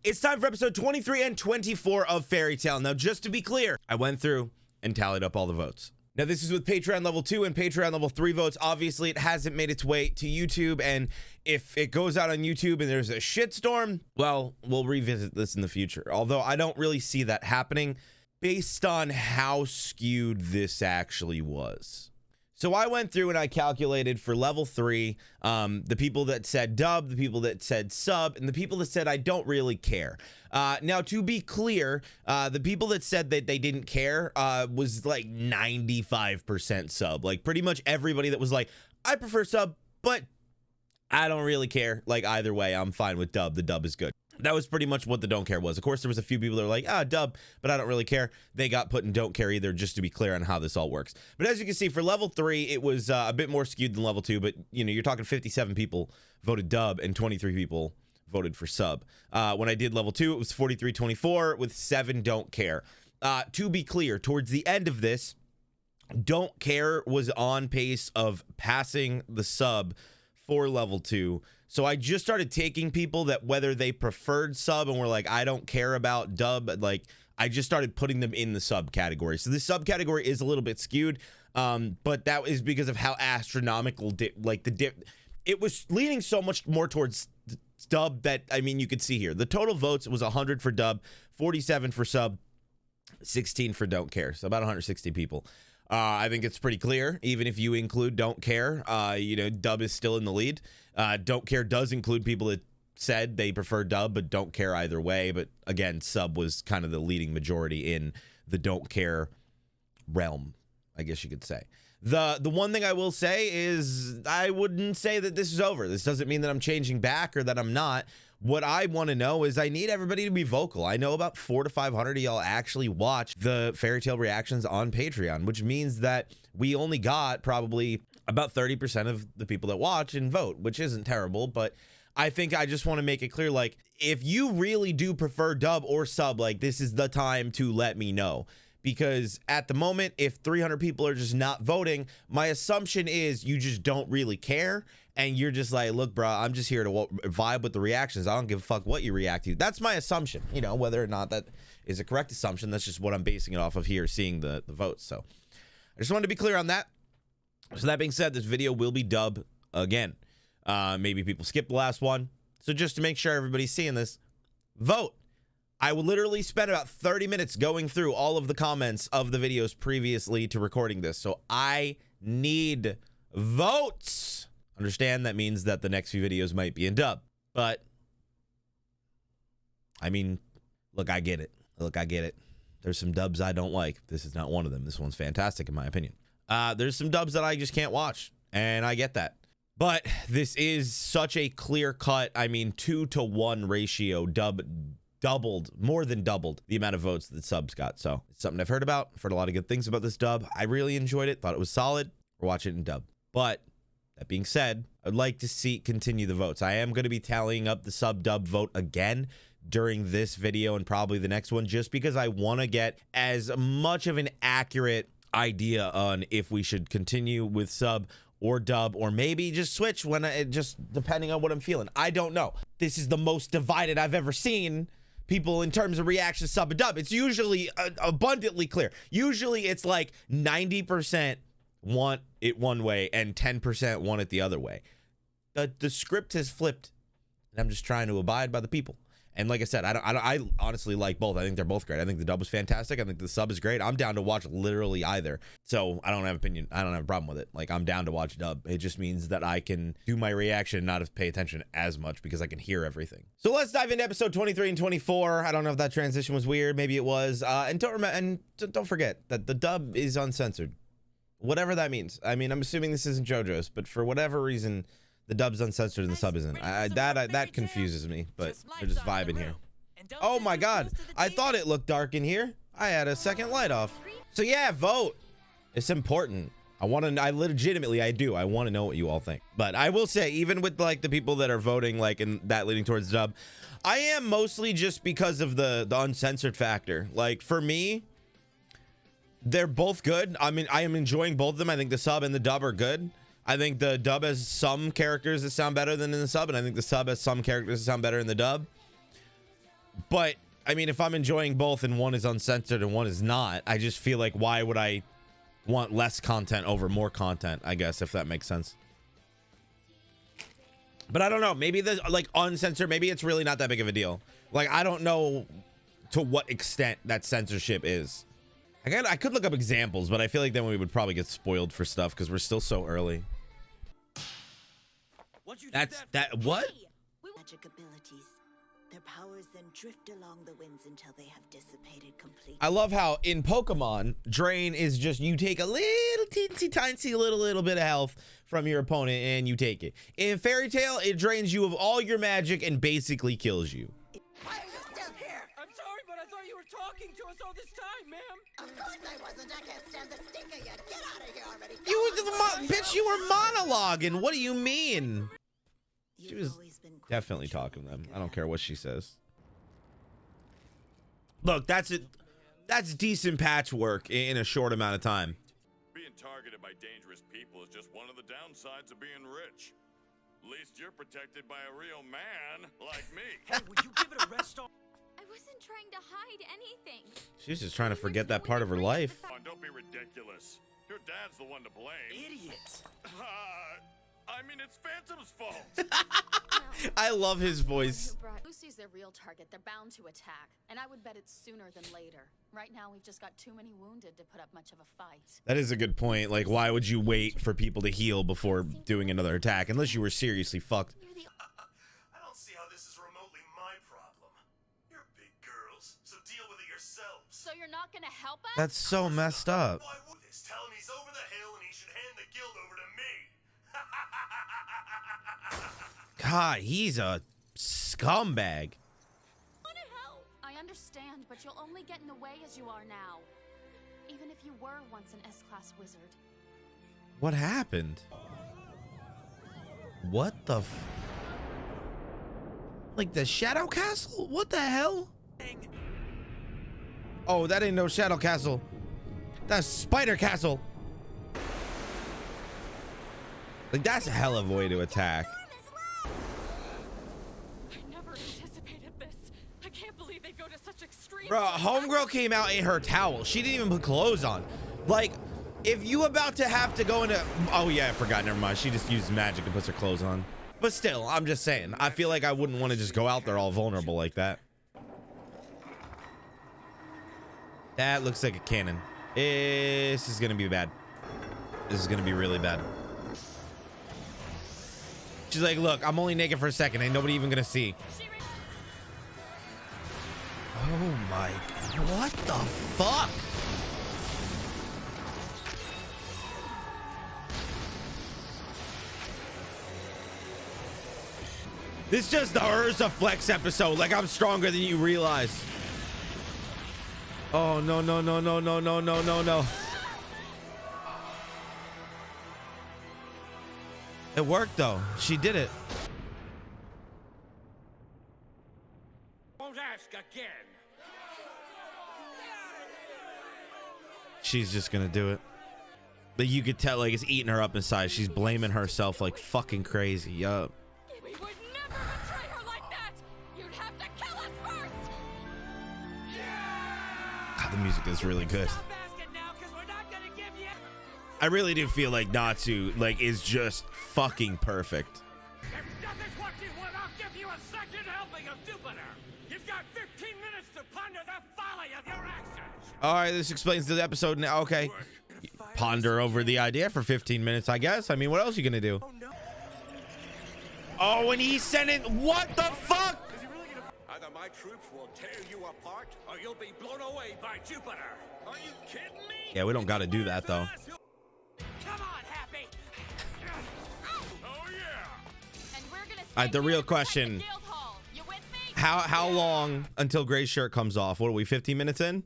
It's time for episode 23 and 24 of Fairy Tail. Now, just to be clear, I went through and tallied up all the votes. Now, this is with Patreon level 2 and Patreon level 3 votes. Obviously, it hasn't made its way to YouTube, and if it goes out on YouTube and there's a shitstorm, well, we'll revisit this in the future. Although I don't really see that happening based on how skewed this actually was. So I went through and I calculated for level 3, the people that said dub, the people that said sub, and the people that said I don't really care. Now, to be clear, the people that said that they didn't care was like 95% sub. Like pretty much everybody that was like, I prefer sub, but I don't really care. Like either way, I'm fine with dub. The dub is good. That was pretty much what the don't care was. Of course, there was a few people that were like, dub, but I don't really care. They got put in don't care either, just to be clear on how this all works. But as you can see, for level 3, it was a bit more skewed than level 2, but you know, you're talking 57 people voted dub and 23 people voted for sub. When I did level 2, it was 43-24 with 7 don't care. To be clear, towards the end of this, don't care was on pace of passing the sub for level 2. So I just started taking people that whether they preferred sub and were like, I don't care about dub, like I just started putting them in the sub category. So the sub category is a little bit skewed, but that is because of how astronomical, it was leaning so much more towards dub that, I mean, you could see here. The total votes was 100 for dub, 47 for sub, 16 for don't care. So about 160 people. I think it's pretty clear, even if you include don't care, you know, dub is still in the lead. Don't care does include people that said they prefer dub, but don't care either way. But again, sub was kind of the leading majority in the don't care realm, I guess you could say. The one thing I will say is I wouldn't say that this is over. This doesn't mean that I'm changing back or that I'm not. What I want to know is I need everybody to be vocal. I know about 400 to 500 of y'all actually watch the Fairy Tail reactions on Patreon, which means that we only got probably about 30% of the people that watch and vote, which isn't terrible. But I think I just want to make it clear, like, if you really do prefer dub or sub, like, this is the time to let me know. Because at the moment, if 300 people are just not voting, my assumption is you just don't really care. And you're just like, look, bro, I'm just here to vibe with the reactions. I don't give a fuck what you react to. That's my assumption. You know, whether or not that is a correct assumption, that's just what I'm basing it off of here, seeing the votes. So I just wanted to be clear on that. So that being said, this video will be dub again. Maybe people skipped the last one. So just to make sure everybody's seeing this, vote. I will literally spend about 30 minutes going through all of the comments of the videos previously to recording this. So I need votes. Understand that means that the next few videos might be in dub. But, I mean, look, I get it. Look, I get it. There's some dubs I don't like. This is not one of them. This one's fantastic in my opinion. There's some dubs that I just can't watch, and I get that. But this is such a clear cut, I mean, 2-to-1 ratio doubled, more than doubled the amount of votes that subs got. So it's something I've heard about. I've heard a lot of good things about this dub. I really enjoyed it. Thought it was solid. We're watching it in dub. But that being said, I'd like to continue the votes. I am going to be tallying up the sub dub vote again during this video and probably the next one, just because I want to get as much of an accurate idea on if we should continue with sub or dub, or maybe just switch when just depending on what I'm feeling. I don't know. This is the most divided I've ever seen people in terms of reaction sub and dub. It's usually abundantly clear. Usually it's like 90% want it one way and 10% want it the other way. The script has flipped, and I'm just trying to abide by the people. And like I said, I honestly like both. I think they're both great. I think the dub was fantastic. I think the sub is great. I'm down to watch literally either. So I don't have opinion. I don't have a problem with it. Like, I'm down to watch dub. It just means that I can do my reaction and not pay attention as much because I can hear everything. So let's dive into episode 23 and 24. I don't know if that transition was weird. Maybe it was. And don't forget that the dub is uncensored. Whatever that means. I mean, I'm assuming this isn't JoJo's, but for whatever reason, the dub's uncensored and the sub isn't. That confuses me, but they're just vibing here. Oh my god, I thought it looked dark in here. I had a second light off. So yeah, vote. It's important. I want to, I want to know what you all think. But I will say, even with like the people that are voting like in that leaning towards dub, I am mostly just because of the uncensored factor. Like for me, they're both good. I mean, I am enjoying both of them. I think the sub and the dub are good. I think the dub has some characters that sound better than in the sub, and I think the sub has some characters that sound better in the dub. But I mean, if I'm enjoying both and one is uncensored and one is not, I just feel like why would I want less content over more content, I guess, if that makes sense. But I don't know, maybe the like uncensored, maybe it's really not that big of a deal. Like, I don't know to what extent that censorship is. I could look up examples, but I feel like then we would probably get spoiled for stuff because we're still so early. What? Magic abilities. Their powers then drift along the winds until they have dissipated completely. I love how in Pokemon, Drain is just you take a little teensy tiny little bit of health from your opponent and you take it. In Fairy Tail, it drains you of all your magic and basically kills you. Why are you still here? I'm sorry, but I thought you were talking to us all this time, ma'am. Of course I wasn't. I can't stand the stink of you. Get out of here already. Bitch, you were monologuing. What do you mean? She was definitely talking to them. I don't care what she says. Look, that's it. That's decent patchwork in a short amount of time. Being targeted by dangerous people is just one of the downsides of being rich. At least you're protected by a real man like me. Hey, would you give it a rest on? I wasn't trying to hide anything. She's just trying to forget that part of her life. Oh, don't be ridiculous. Your dad's the one to blame. Idiot. I mean, it's Phantom's fault. I love his voice. Lucy's their real target. They're bound to attack. And I would bet it's sooner than later. Right now, we've just got too many wounded to put up much of a fight. That is a good point. Like, why would you wait for people to heal before doing another attack? Unless you were seriously fucked. I don't see how this is remotely my problem. You're big girls, so deal with it yourselves. So you're not gonna help us? That's so messed up. Why would this? Tell him he's over the hill and he should hand the guild over to me. God, he's a scumbag. I understand, but you'll only get in the way as you are now. Even if you were once an S-class wizard. What happened? What the like the Shadow Castle? What the hell? Oh, that ain't no Shadow Castle. That's Spider Castle. Like, that's a hell of a way to attack. I never anticipated this. I can't believe they go to such extreme. Bro, homegirl came out in her towel. She didn't even put clothes on. Like, if you about to have to go into... Oh, yeah, I forgot. Never mind. She just uses magic and puts her clothes on. But still, I'm just saying. I feel like I wouldn't want to just go out there all vulnerable like that. That looks like a cannon. This is going to be bad. This is going to be really bad. She's like, look, I'm only naked for a second. Ain't nobody even going to see. Oh, my... What the fuck? This is just the Urza Flex episode. Like, I'm stronger than you realize. Oh, no, no, no, no, no, no, no, no, no. It worked, though. She did it. Won't ask again. She's just gonna do it. But you could tell, like, it's eating her up inside. She's blaming herself like fucking crazy. Yup. We would never betray her like that. You'd have to kill us first. God, the music is really good. Stop asking now, 'cause we're not gonna give you. I really do feel like Natsu, like, is just fucking perfect. If nothing's what you want, I'll give you a second helping of Jupiter. You've got 15 minutes to ponder the folly of your actions. All right, this explains the episode now. Okay. Ponder over the idea for 15 minutes, I guess. I mean, what else are you gonna do? Oh, and he sent it. What the fuck? Either my troops will tear you apart, or you'll be blown away by Jupiter. Are you kidding me? Yeah, we don't gotta do that, though. Come on, Happy. Oh, yeah. And we're gonna All right, the real question. Guild Hall. You with me? How long until Gray's shirt comes off? What are we, 15 minutes in?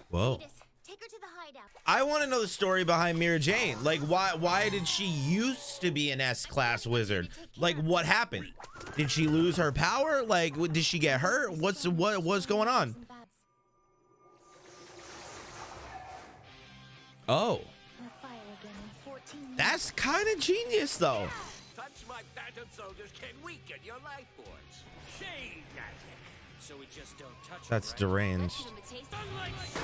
Whoa. Take her to the hideout. I want to know the story behind Mira Jane. Like, why did she used to be an S-class wizard? Like, what happened? Did she lose her power? Like, did she get hurt? What's going on? Oh, that's kind of genius, though. Touch my phantom soldiers can weaken your life force. Shade So we just don't touch That's it, right? deranged. Sunlight shot!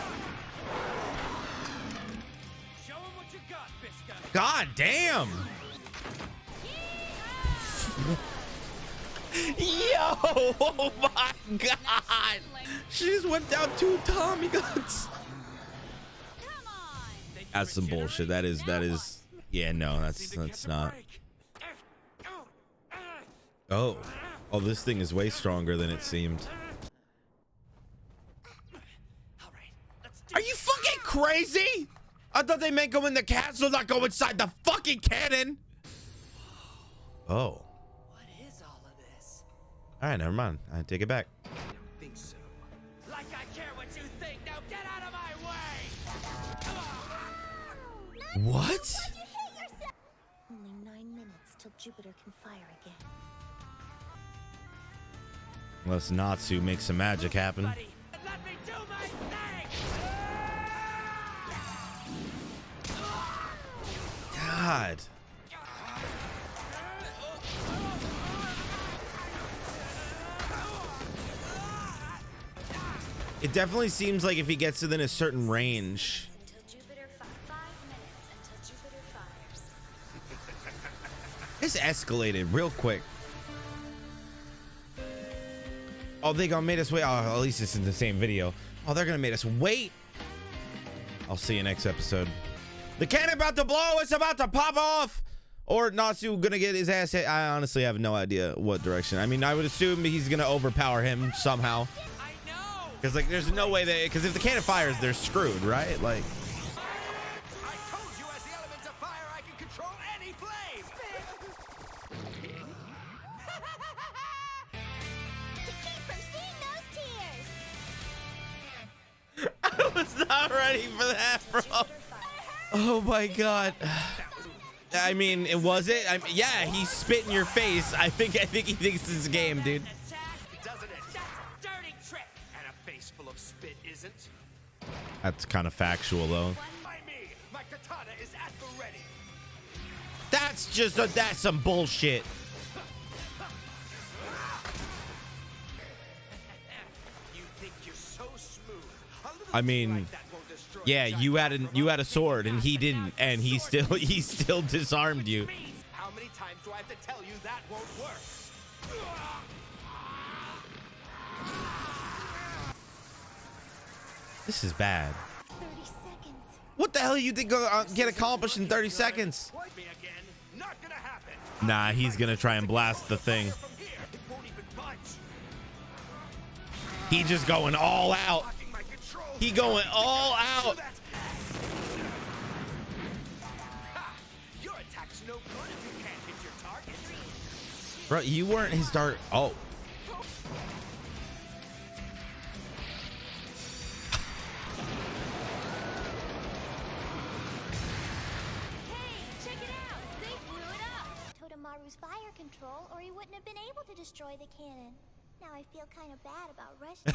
Show 'em what you got, Bisca. God damn. Yo, oh my God. She just went down 2 Tommy guns. That's some bullshit. That is, yeah, no, that's not. Oh, this thing is way stronger than it seemed. Are you fucking crazy? I thought they meant go in the castle, not go inside the fucking cannon. Oh. What is all of this? All right, never mind. I take it back. I don't think so. Like I care what you think. Now get out of my way. What? Only 9 minutes till Jupiter can fire again. Unless Natsu makes some magic happen. Buddy, let me do my thing. God. It definitely seems like if he gets within a certain range. Until Jupiter 5 minutes until Jupiter fires. This escalated real quick. Oh, they gonna make us wait. Oh, at least it's in the same video. Oh, they're gonna make us wait. I'll see you next episode. The cannon about to blow. It's about to pop off. Or Natsu gonna get his ass hit. I honestly have no idea what direction. I mean, I would assume he's gonna overpower him somehow. I know. Because like, there's no way they. Because if the cannon fires, they're screwed, right? Like. I told you, as the element of fire, I can control any flame. Keep from seeing those tears. I was not ready for that, bro. Oh my God. I mean, was it? Yeah, he spit in your face. I think he thinks this is a game, dude. Doesn't it? That's a dirty trick. And a face full of spit isn't. That's kind of factual, though. By me, my katana is at the ready. That's just that's some bullshit. You think you're so smooth. A little I mean, like that won't destroy yeah, the you giant. had a sword and he didn't, and he still disarmed you. How many times do I have to tell you that won't work? This is bad. 30 seconds. What the hell you think get accomplished in 30 seconds? Me again? Not gonna happen. Nah, he's gonna try and blast the thing. From here, it won't even budge. He just going all out. Locking my control. He going all out. Ha! Your attack's no good if you can't hit your target. Bro, you weren't his dart. Oh. Hey, check it out. They blew it up. Totemaru's fire control, or he wouldn't have been able to destroy the cannon. Now I feel kind of bad about rushing.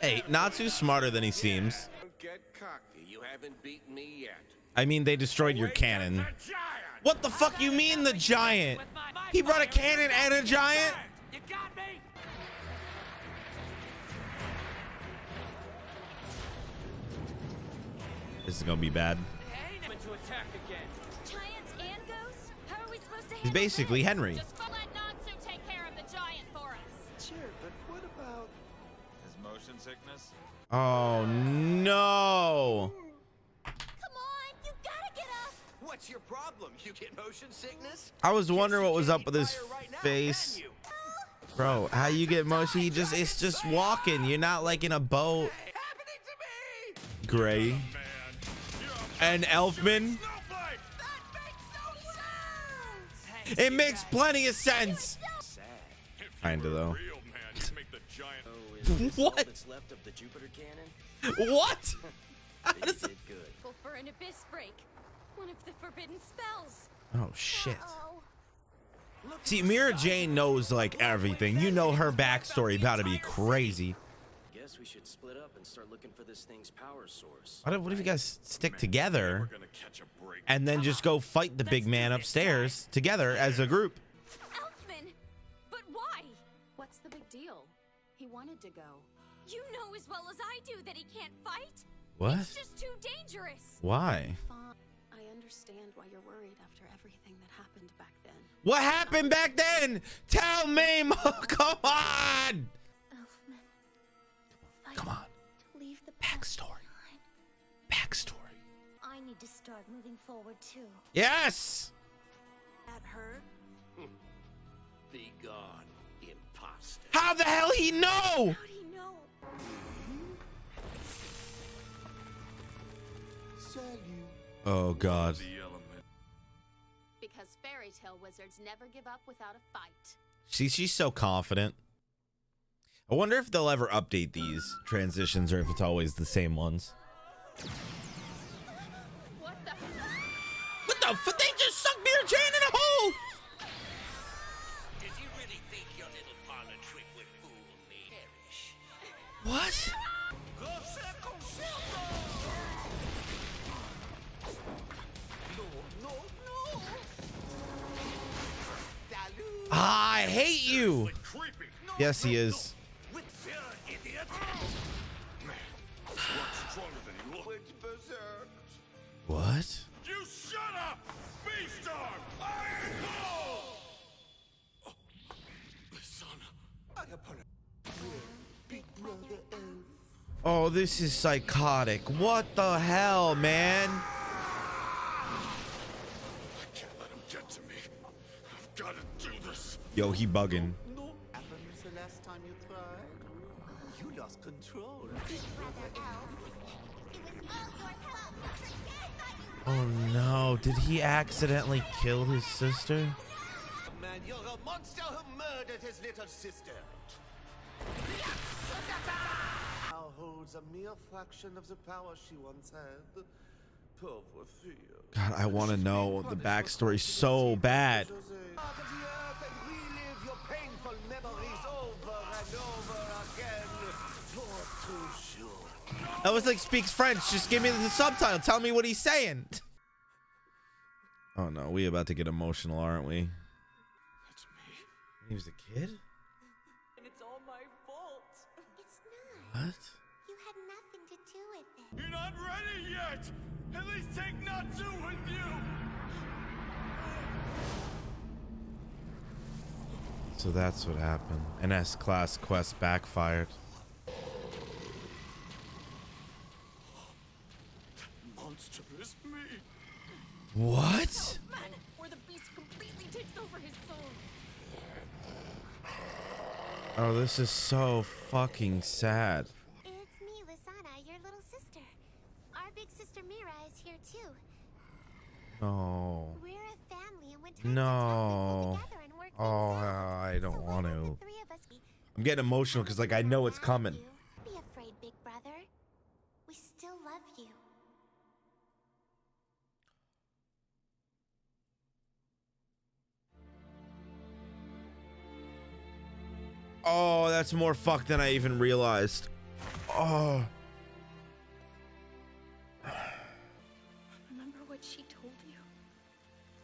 Hey, Natsu's smarter than he seems. Don't get cocky. You haven't beaten me yet. I mean, they destroyed your cannon. What the fuck you mean, the giant? He brought a cannon and a giant? You got me? This is gonna be bad. Hey, to attack again. Giants and ghosts? How are we supposed to He's handle basically this? Henry. Just let Natsu take care of the giant for us. Sure, but what about his motion sickness? Oh no. Come on, you gotta get up. What's your problem? You get motion sickness? I was wondering what was up with his Fire right now, face. can you? Bro, how you get motion? It's just walking. You're not like in a boat. Happening to me! Gray. Man, And Elfman. That makes no sense! It makes plenty of sense. Sad. Kinda though. real man, you make the giant. What? That's left of the Jupiter cannon? What? How You does did good. Go for an abyss break. One of the forbidden spells. Oh shit. Oh, See, Mira Jane knows like everything. You know her backstory about to be crazy. Guess we should split up and start looking for this thing's power source. What if you guys stick together We're gonna catch a break. and then just go fight the big man upstairs together as a group? Elfman! But why? What's the big deal? He wanted to go. You know as well as I do that he can't fight. What? It's just too dangerous. Why? I understand why you're worried after everything that happened back then. What happened back then? Tell me more. Come on. Elfman. Come on. To leave the past Backstory. behind. Backstory. I need to start moving forward too. Yes. At her? Be gone, imposter. How the hell he know? How do you know? Oh God. The element. Because fairy tale wizards never give up without a fight. She's so confident. I wonder if they'll ever update these transitions or if it's always the same ones. What the? What the fuck? They just sucked Mira Jane in a hole. Did you really think your little parlor trick would fool me? Perish. What? I hate you. Yes, he is. What's stronger than you look? What? You shut up! Beastar! Iron Bull! Oh, this is psychotic. What the hell, man? I can't let him get to me. I've got to do this. Yo, he bugging. Happened the last time you tried? You lost control. Oh no, did he accidentally kill his sister? Man, you're a monster who murdered his little sister. Now holds a mere fraction of the power she once had. Pauvre fille. God, I want to know the backstory so bad. Part of the earth and relive your painful memories over and over again. For too sure. That was like speaks French. Just give me the subtitle. Tell me what he's saying. Oh no, we about to get emotional, aren't we? It's me. He was a kid? And it's all my fault. It's not. What? You had nothing to do with it. You're not ready yet! At least take Natsu with you! So that's what happened. An S-class quest backfired. Monster is me! What? Man, where the beast completely takes over his soul. Oh, this is so fucking sad. It's me, Visenna, your little sister. Our big sister Mira is here too. No. We're a family, and when times No. are tough, we pull together and work Oh, things out. I don't So want why don't to. the three of us I'm getting emotional because, like, I know it's coming. Don't be afraid, big brother. We still love you. Oh, that's more fucked than I even realized. Oh. Remember what she told you?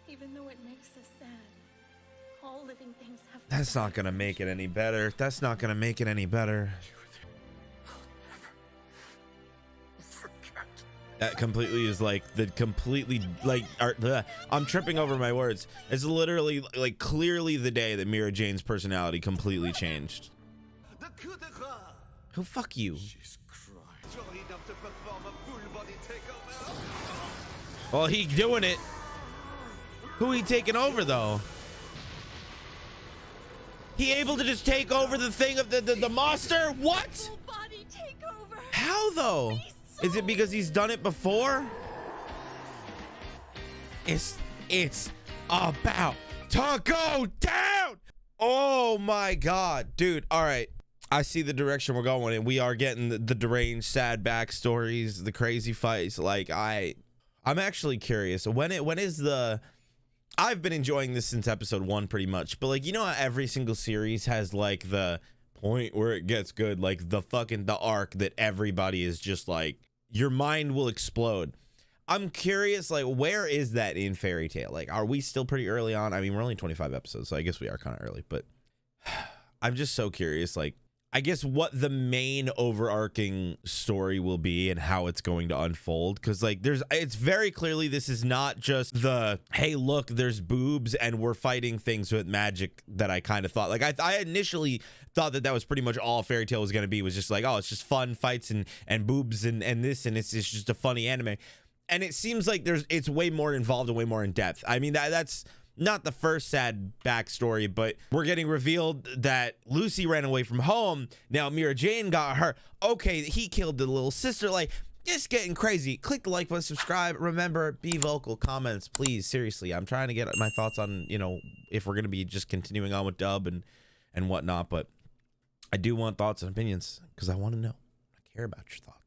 Even though it makes us sad, all living things have. That's not gonna make it any better. That's not gonna make it any better. That completely is like the completely like I'm tripping over my words. It's literally like clearly the day that Mira Jane's personality completely changed. The coup de grace. Who fuck you? She's crying. You're enough to perform a full body takeover. Well, he doing it. Who he taking over though? He able to just take over the thing of the monster? What? Full body takeover. How though? Is it because he's done it before? It's about to go down. Oh my god, dude. All right, I see the direction we're going in. We are getting the deranged, sad backstories, the crazy fights. Like I'm actually curious. When is the? I've been enjoying this since episode 1 pretty much, but like, you know how every single series has like the point where it gets good, like the arc that everybody is just like, your mind will explode. I'm curious, like, where is that in Fairy Tail? Like, are we still pretty early on? I mean, we're only 25 episodes, so I guess we are kind of early, but I'm just so curious, like, I guess what the main overarching story will be and how it's going to unfold. Because like it's very clearly this is not just the, hey, look, there's boobs and we're fighting things with magic that I kind of thought. Like I initially thought that was pretty much all Fairy Tail was going to be, was just like, oh, it's just fun fights and boobs and this, and it's just a funny anime. And it seems like it's way more involved and way more in depth. I mean, that's not the first sad backstory, but we're getting revealed that Lucy ran away from home. Now Mira Jane got her. Okay, he killed the little sister. Like, just getting crazy. Click the like button, subscribe. Remember, be vocal, comments, please. Seriously, I'm trying to get my thoughts on, you know, if we're gonna be just continuing on with dub and whatnot. But I do want thoughts and opinions because I want to know. I care about your thoughts.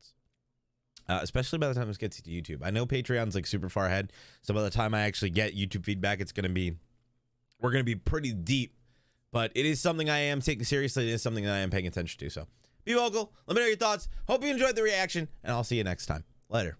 Especially by the time this gets to YouTube. I know Patreon's like super far ahead, so by the time I actually get YouTube feedback, we're gonna be pretty deep. But it is something I am taking seriously. It is something that I am paying attention to. So be vocal. Let me know your thoughts. Hope you enjoyed the reaction, and I'll see you next time. Later.